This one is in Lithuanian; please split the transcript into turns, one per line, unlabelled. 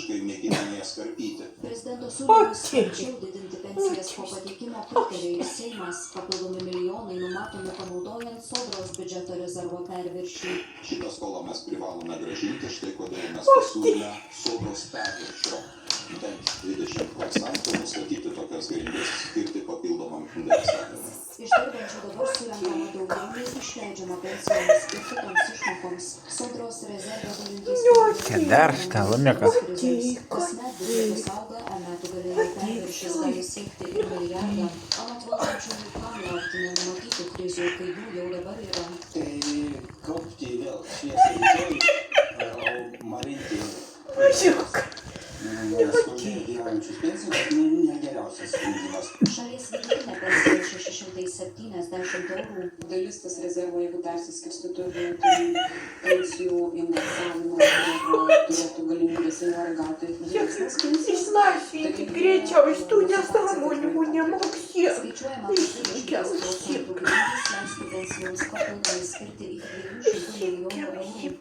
ciniškai mėginame jas karpyti.
Prezidento siūlymus sparčiau didinti pensijas po pateikimo pritarė ir Seimas. Papildomi milijonai numatomi panaudojant Sodros biudžeto rezervo perviršį.
Šitą skolą mes privalome grąžinti, štai kodėl mes pasiūlėme Sodros perviršio. Bent 20% nustatyti tokias galimybes skirti papildomam indeksavimui.
Iš dirbančių dabar surenkama daugiau nei išleidžiama pensijoms ir kitoms išmokoms. Sodros rezervą dalintys
Kedar, štalumikas.
kasmet biudžetas auga, o metų gale perviršis gali siekti ir milijardą. Anot valdančiųjų, kam laukti nenumatytų krizių, kai jų jau dabar yra.
Tai kaupti vėl šviesą rytoj, o marinti skurdžiai gyvenančius pensininkus ne geriausias sprendimas.
Šalies vidutinė pensija 670 eurų.
Dalis tas rezervo, jeigu persiskirstytų ir pensijų indeksavimo, turėtų galimybę senjorai gauti didesnes pensijas.
Изнасилуйте, греча, что я самому не мог съесть.
Skaičiuojama, kad 20% galimybės leisti pensijoms papildomai skirti iki 200 milijonų eurų.